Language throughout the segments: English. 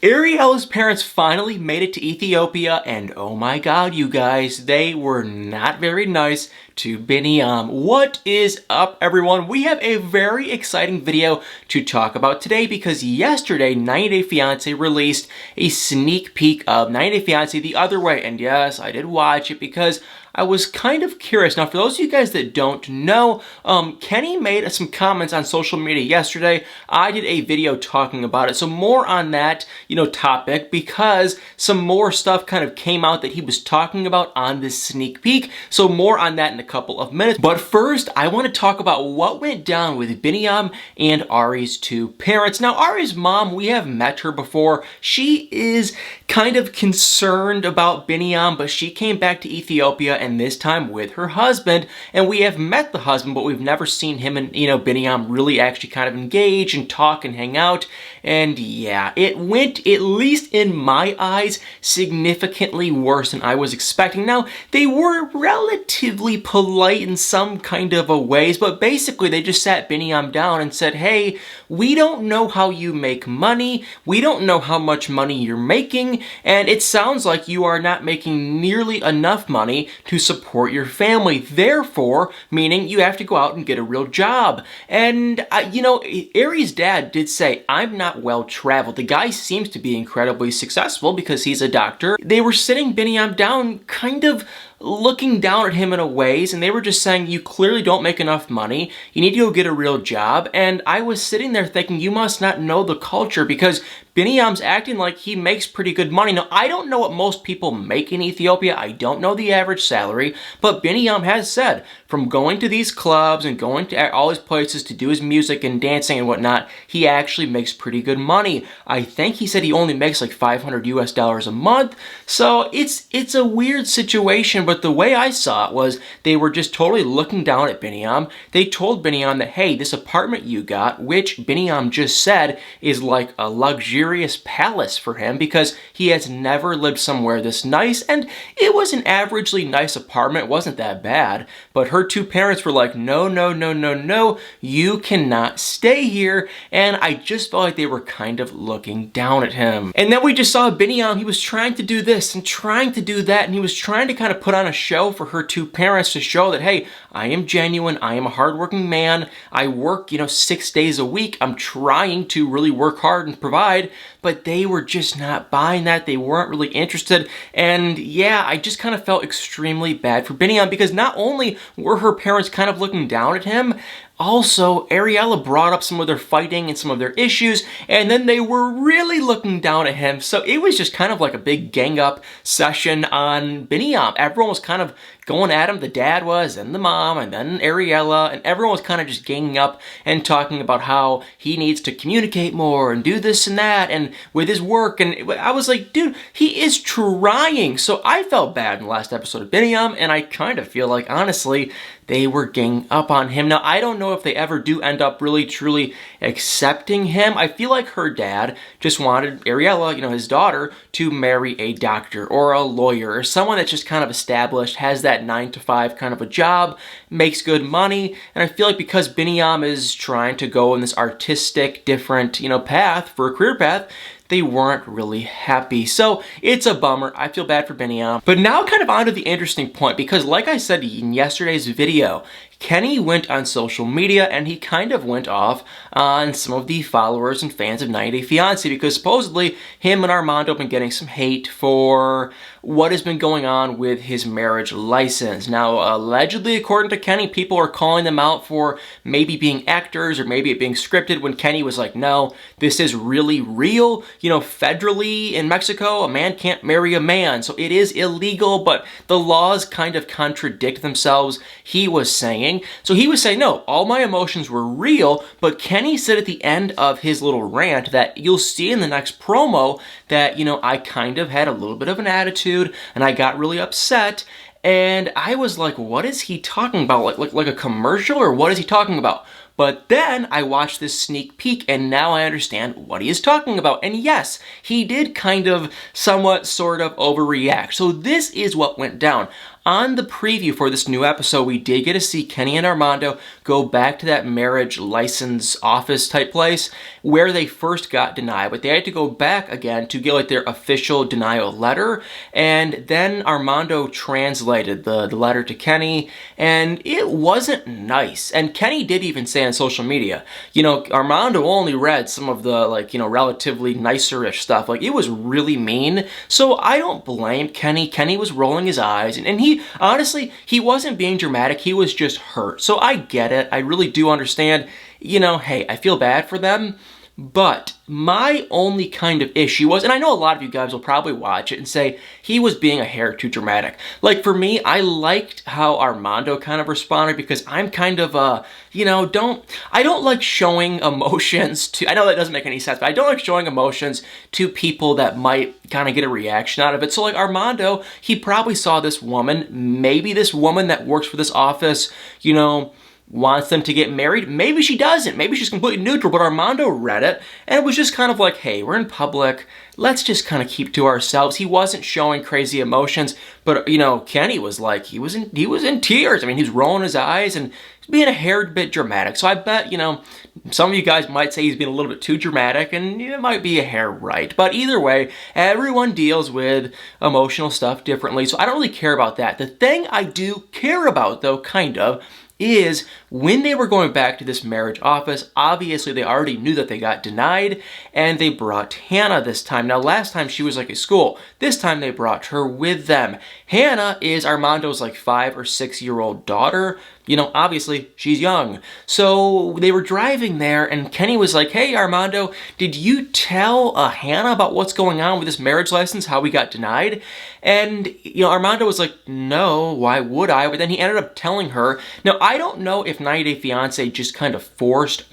Ariela's parents finally made it to Ethiopia, and oh my god, you guys, they were not very nice to Biniyam. What is up, everyone? We have a very exciting video to talk about today because yesterday, 90 Day Fiance released a sneak peek of 90 Day Fiance the other way, and yes, I did watch it because I was kind of curious. Now, for those of you guys that don't know, Kenny made some comments on social media yesterday. I did a video talking about it, so more on that, topic, because some more stuff kind of came out that he was talking about on this sneak peek. So more on that in a couple of minutes. But first, I want to talk about what went down with Biniyam and Ari's two parents. Now, Ari's mom, we have met her before. She is kind of concerned about Biniyam, but she came back to Ethiopia, and this time with her husband, and we have met the husband, but we've never seen him and Biniyam really actually kind of engage and talk and hang out. And yeah, it went, at least in my eyes, significantly worse than I was expecting. Now, they were relatively polite in some kind of a ways, but basically they just sat Biniyam down and said, hey, we don't know how you make money, we don't know how much money you're making, and it sounds like you are not making nearly enough money to support your family. Therefore, meaning you have to go out and get a real job. And, Ari's dad did say, I'm not well traveled. The guy seems to be incredibly successful because he's a doctor. They were sitting Biniyam down, kind of looking down at him in a ways, and they were just saying, you clearly don't make enough money, you need to go get a real job. And I was sitting there thinking, you must not know the culture, because Biniyam's acting like he makes pretty good money. Now, I don't know what most people make in Ethiopia, I don't know the average salary, but Biniyam has said, from going to these clubs and going to all his places to do his music and dancing and whatnot, he actually makes pretty good money. I think he said he only makes like $500 US a month, so it's a weird situation. But the way I saw it was they were just totally looking down at Biniyam. They told Biniyam that, hey, this apartment you got, which Biniyam just said is like a luxurious palace for him because he has never lived somewhere this nice, and it was an averagely nice apartment, it wasn't that bad, but her two parents were like, no, no, no, no, no, you cannot stay here, and I just felt like they were kind of looking down at him. And then we just saw Biniyam, he was trying to do this and trying to do that, and he was trying to kind of put on a show for her two parents to show that, hey, I am genuine, I am a hardworking man, I work, 6 days a week, I'm trying to really work hard and provide, but they were just not buying that, they weren't really interested, and yeah, I just kind of felt extremely bad for Biniyam because not only were her parents kind of looking down at him, also, Ariela brought up some of their fighting and some of their issues, and then they were really looking down at him, so it was just kind of like a big gang-up session on Biniyam. Everyone was kind of going at him, the dad was, and the mom, and then Ariela, and everyone was kind of just ganging up and talking about how he needs to communicate more and do this and that, and with his work, and I was like, dude, he is trying. So I felt bad in the last episode of Biniyam, and I kind of feel like, honestly, they were ganging up on him. Now, I don't know if they ever do end up really, truly accepting him. I feel like her dad just wanted Ariela, his daughter, to marry a doctor or a lawyer or someone that's just kind of established, has that 9-to-5 kind of a job, makes good money. And I feel like because Biniyam is trying to go in this artistic, different, path, for a career path, they weren't really happy. So it's a bummer. I feel bad for Biniyam. But now kind of on to the interesting point, because like I said in yesterday's video, Kenny went on social media and he kind of went off on some of the followers and fans of 90 Day Fiance because supposedly him and Armando have been getting some hate for what has been going on with his marriage license. Now, allegedly, according to Kenny, people are calling them out for maybe being actors or maybe it being scripted, when Kenny was like, no, this is really real. Federally in Mexico, a man can't marry a man, so it is illegal, but the laws kind of contradict themselves, he was saying. So he was saying, no, all my emotions were real, but Kenny said at the end of his little rant that you'll see in the next promo that, I kind of had a little bit of an attitude and I got really upset. And I was like, what is he talking about? Like a commercial, or what is he talking about? But then I watched this sneak peek and now I understand what he is talking about. And yes, he did kind of somewhat sort of overreact. So this is what went down. on the preview for this new episode, we did get to see Kenny and Armando go back to that marriage license office type place where they first got denied, but they had to go back again to get like their official denial letter, and then Armando translated the letter to Kenny, and it wasn't nice. And Kenny did even say on social media, Armando only read some of the relatively nicer-ish stuff. Like, it was really mean. So I don't blame Kenny. Kenny was rolling his eyes, and he honestly, he wasn't being dramatic. He was just hurt. So I get it. I really do understand. Hey, I feel bad for them. But my only kind of issue was, and I know a lot of you guys will probably watch it and say he was being a hair too dramatic. Like, for me, I liked how Armando kind of responded, because I'm kind of I don't like showing emotions to, I know that doesn't make any sense, but I don't like showing emotions to people that might kind of get a reaction out of it. So like Armando, he probably saw this woman, maybe this woman that works for this office, wants them to get married. Maybe she doesn't. Maybe she's completely neutral, but Armando read it, and it was just kind of like, hey, we're in public. Let's just kind of keep to ourselves. He wasn't showing crazy emotions, but, Kenny was like, he was in tears. I mean, he was rolling his eyes and being a hair bit dramatic. So I bet, some of you guys might say he's being a little bit too dramatic, and it might be a hair right. But either way, everyone deals with emotional stuff differently, so I don't really care about that. The thing I do care about, though, kind of, is when they were going back to this marriage office, obviously they already knew that they got denied, and they brought Hannah this time. Now, last time she was like at school. This time they brought her with them. Hannah is Armando's 5 or 6 year old daughter. Obviously she's young. So they were driving there, and Kenny was like, hey, Armando, did you tell Hannah about what's going on with this marriage license, how we got denied? And, Armando was like, no, why would I? But then he ended up telling her. Now, I don't know if 90 Day Fiance just kind of forced,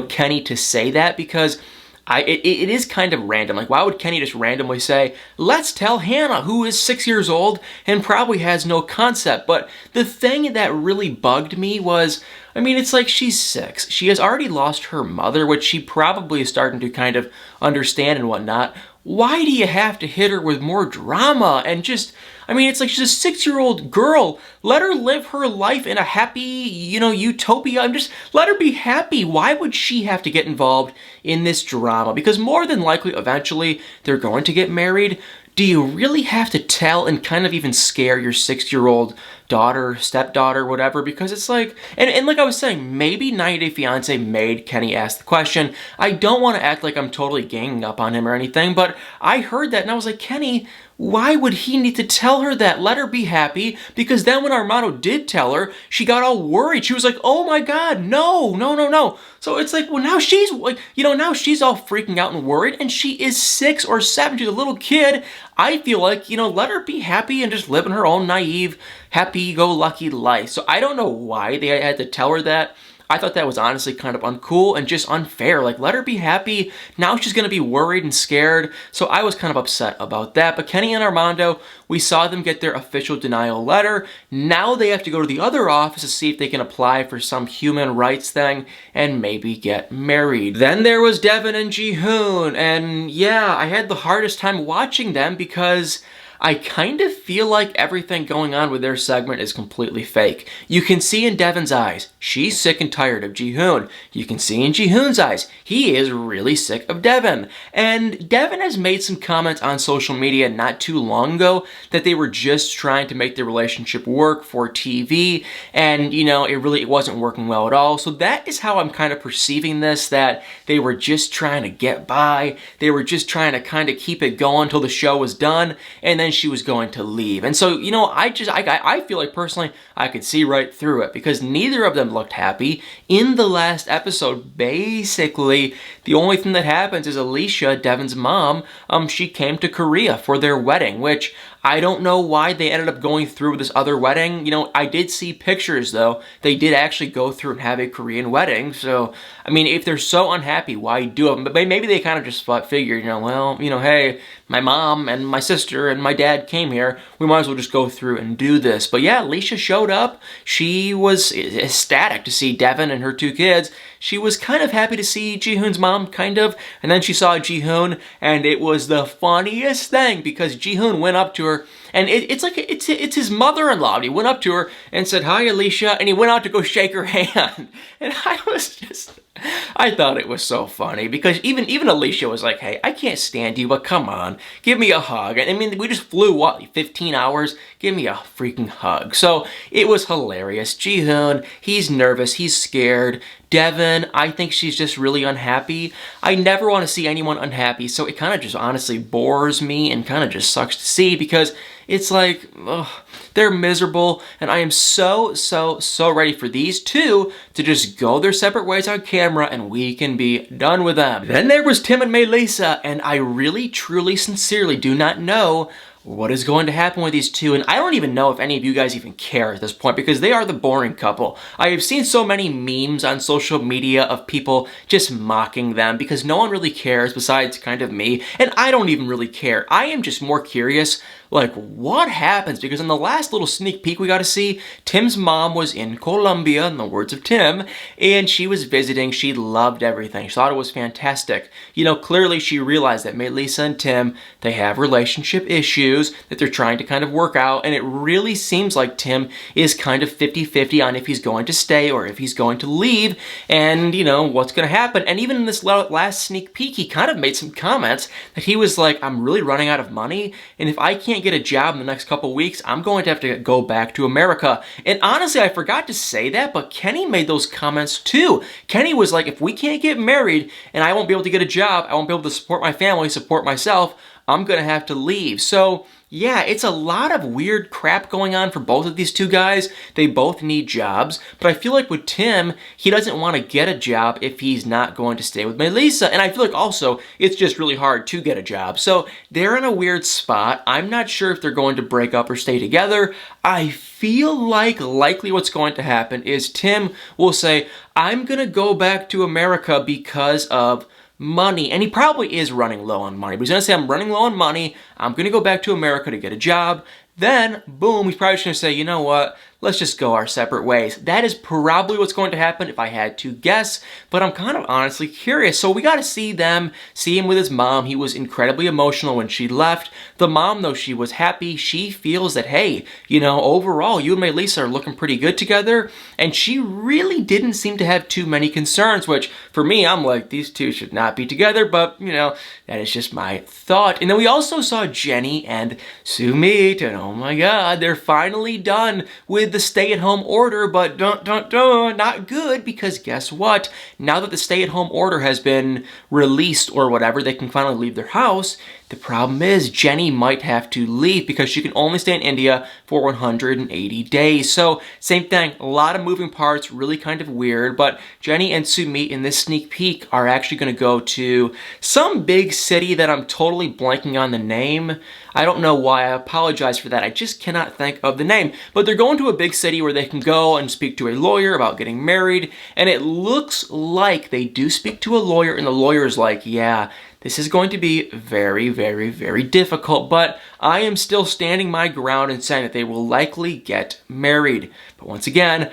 Kenny to say that, because it is kind of random. Like, why would Kenny just randomly say, let's tell Hannah, who is 6 years old and probably has no concept? But the thing that really bugged me was, it's like she's 6. She has already lost her mother, which she probably is starting to kind of understand and whatnot. Why do you have to hit her with more drama and just... it's like she's a 6-year-old girl. Let her live her life in a happy, utopia. Let her be happy. Why would she have to get involved in this drama? Because more than likely, eventually, they're going to get married. Do you really have to tell and kind of even scare your 6-year-old daughter, stepdaughter, whatever? Because it's like, and like I was saying, maybe 90 Day Fiance made Kenny ask the question. I don't want to act like I'm totally ganging up on him or anything, but I heard that and I was like, Kenny, why would he need to tell her that? Let her be happy. Because then when Armando did tell her, she got all worried. She was like, oh my God, no. So it's like, well, now she's, now she's all freaking out and worried, and she is 6 or 7. She's a little kid. I feel like, let her be happy and just live in her own naive, happy-go-lucky life. So I don't know why they had to tell her that. I thought that was honestly kind of uncool and just unfair. Like, let her be happy. Now she's going to be worried and scared. So I was kind of upset about that. But Kenny and Armando, we saw them get their official denial letter. Now they have to go to the other office to see if they can apply for some human rights thing and maybe get married. Then there was Devin and Ji-hoon. And yeah, I had the hardest time watching them because I kind of feel like everything going on with their segment is completely fake. You can see in Devin's eyes, she's sick and tired of Ji-hoon. You can see in Ji-hoon's eyes, he is really sick of Devin. And Devin has made some comments on social media not too long ago that they were just trying to make their relationship work for TV, and it wasn't working well at all. So that is how I'm kind of perceiving this, that they were just trying to get by. They were just trying to kind of keep it going until the show was done, and then she was going to leave. And so, I feel like personally, I could see right through it because neither of them looked happy. In the last episode, basically, the only thing that happens is Alicia, Devin's mom, she came to Korea for their wedding, which I don't know why they ended up going through with this other wedding. I did see pictures, though. They did actually go through and have a Korean wedding. So, if they're so unhappy, why do it? But maybe they kind of just figured, hey, my mom and my sister and my dad came here. We might as well just go through and do this. But yeah, Alicia showed up. She was ecstatic to see Devin and her 2 kids. She was kind of happy to see Ji-hoon's mom, kind of. And then she saw Ji-hoon, and it was the funniest thing because Ji-hoon went up to her and it's his mother-in-law. And he went up to her and said, "Hi, Alicia," and he went out to go shake her hand. And I thought it was so funny because even Alicia was like, "Hey, I can't stand you, but come on, give me a hug." I mean, we just flew, what, 15 hours? Give me a freaking hug. So it was hilarious. Jihoon, he's nervous, he's scared. Devin, I think she's just really unhappy. I never want to see anyone unhappy, so it kind of just honestly bores me and kind of just sucks to see because it's like, ugh, they're miserable, and I am so ready for these two to just go their separate ways on camera and we can be done with them. Then there was Tim and Melissa, and I really, truly, sincerely do not know what is going to happen with these two, and I don't even know if any of you guys even care at this point because they are the boring couple. I have seen so many memes on social media of people just mocking them because no one really cares besides kind of me, and I don't even really care. I am just more curious, like, what happens? Because in the last little sneak peek we got to see, Tim's mom was in Colombia, in the words of Tim, and she was visiting. She loved everything. She thought it was fantastic. You know, clearly she realized that Melissa and Tim, they have relationship issues that they're trying to kind of work out, and it really seems like Tim is kind of 50-50 on if he's going to stay or if he's going to leave, and, you know, what's going to happen. And even in this last sneak peek, he kind of made some comments that he was like, "I'm really running out of money, and if I can't get a job in the next couple weeks, I'm going to have to go back to America." And honestly, I forgot to say that, but Kenny made those comments too. Kenny was like, "If we can't get married and I won't be able to get a job, I won't be able to support my family, support myself, I'm gonna have to leave." So yeah, it's a lot of weird crap going on for both of these two guys. They both need jobs, but I feel like with Tim, he doesn't want to get a job if he's not going to stay with Melissa. And I feel like also, it's just really hard to get a job. So they're in a weird spot. I'm not sure if they're going to break up or stay together. I feel like likely what's going to happen is Tim will say, "I'm gonna go back to America because of money," and he probably is running low on money, but he's gonna say, "I'm running low on money, I'm gonna go back to America to get a job." Then, boom, he's probably just gonna say, "You know what, let's just go our separate ways." That is probably what's going to happen if I had to guess, but I'm kind of honestly curious. So we got to see him with his mom. He was incredibly emotional when she left. The mom, though, she was happy. She feels that, hey, you know, overall, you and Melissa are looking pretty good together, and she really didn't seem to have too many concerns, which, for me, I'm like, these two should not be together, but, you know, that is just my thought. And then we also saw Jenny and Sumit, and oh my god, they're finally done with the stay-at-home order, but not good, because guess what? Now that the stay-at-home order has been released or whatever, they can finally leave their house. The problem is Jenny might have to leave because she can only stay in India for 180 days. So same thing, a lot of moving parts, really kind of weird, but Jenny and Sumit in this sneak peek are actually going to go to some big city that I'm totally blanking on the name. I don't know why, I apologize for that. I just cannot think of the name. But they're going to a big city where they can go and speak to a lawyer about getting married, and it looks like they do speak to a lawyer, and the lawyer's like, yeah, this is going to be very, very, very difficult, but I am still standing my ground and saying that they will likely get married. But once again,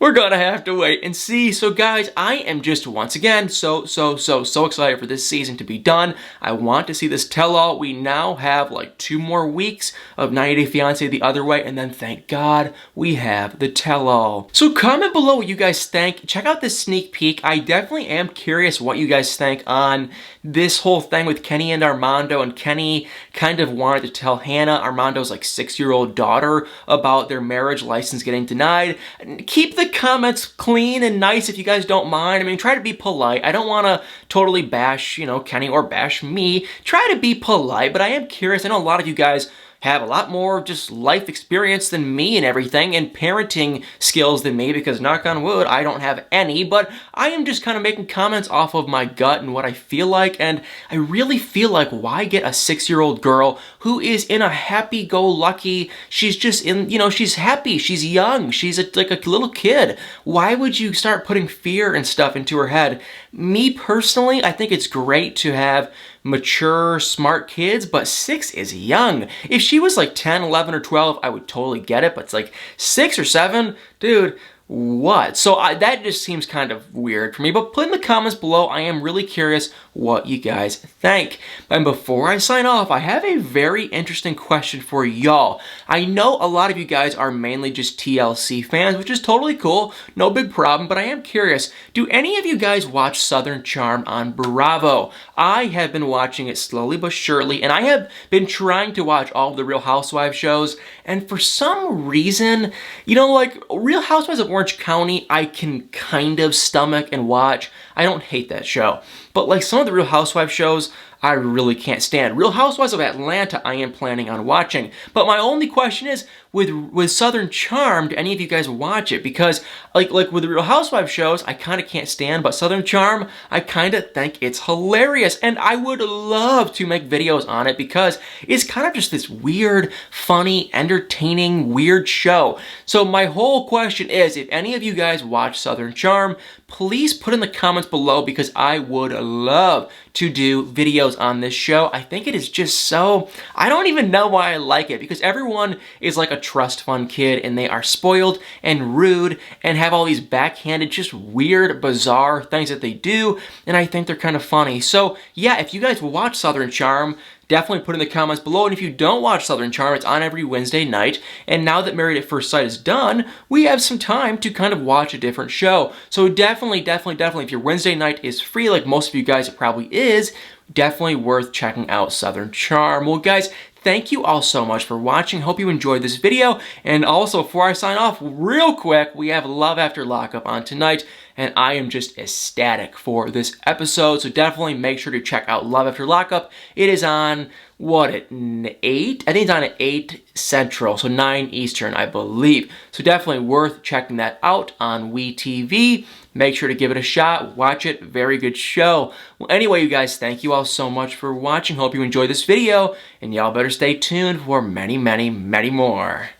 we're gonna have to wait and see. So guys, I am just once again so excited for this season to be done. I want to see this tell-all. We now have like 2 more weeks of 90 Day Fiance the other way, and then thank God we have the tell-all. So comment below what you guys think. Check out this sneak peek. I definitely am curious what you guys think on this whole thing with Kenny and Armando, and Kenny kind of wanted to tell Hannah, Armando's like 6-year-old daughter, about their marriage license getting denied. Keep the comments clean and nice if you guys don't mind. I mean, try to be polite. I don't want to totally bash, you know, Kenny or bash me. Try to be polite, but I am curious. I know a lot of you guys have a lot more just life experience than me and everything, and parenting skills than me, because knock on wood, I don't have any, but I am just kind of making comments off of my gut and what I feel like, and I really feel like, why get a 6-year-old girl who is in a happy-go-lucky, she's just in, you know, she's happy, she's young, she's like a little kid. Why would you start putting fear and stuff into her head? Me personally, I think it's great to have mature, smart kids, but 6 is young. If she was like 10, 11, or 12, I would totally get it, but it's like 6 or 7, dude, what? So that just seems kind of weird for me, but put in the comments below. I am really curious what you guys think. And before I sign off, I have a very interesting question for y'all. I know a lot of you guys are mainly just TLC fans, which is totally cool, no big problem, but I am curious, do any of you guys watch Southern Charm on Bravo? I have been watching it slowly but surely, and I have been trying to watch all of the Real Housewives shows, and for some reason, you know, like Real Housewives of Orange County, I can kind of stomach and watch. I don't hate that show. But like some of the Real Housewives shows, I really can't stand. Real Housewives of Atlanta, I am planning on watching. But my only question is, with Southern Charm, do any of you guys watch it? Because like with the Real Housewives shows, I kind of can't stand, but Southern Charm, I kind of think it's hilarious. And I would love to make videos on it because it's kind of just this weird, funny, entertaining, weird show. So my whole question is, if any of you guys watch Southern Charm, please put in the comments below because I would love to do videos on this show. I think it is just so, I don't even know why I like it, because everyone is like a trust fund kid and they are spoiled and rude and have all these backhanded, just weird, bizarre things that they do, and I think they're kind of funny. So yeah, if you guys watch Southern Charm, definitely put in the comments below. And if you don't watch Southern Charm, it's on every Wednesday night. And now that Married at First Sight is done, we have some time to kind of watch a different show. So definitely, if your Wednesday night is free, like most of you guys it probably is, definitely worth checking out Southern Charm. Well, guys, thank you all so much for watching. Hope you enjoyed this video. And also, before I sign off, real quick, we have Love After Lockup on tonight, and I am just ecstatic for this episode. So definitely make sure to check out Love After Lockup. It is on, what, at 8? I think it's on at 8 Central, so 9 Eastern, I believe. So definitely worth checking that out on WeTV. Make sure to give it a shot. Watch it. Very good show. Well, anyway, you guys, thank you all so much for watching. Hope you enjoyed this video, and y'all better stay tuned for many, many, many more.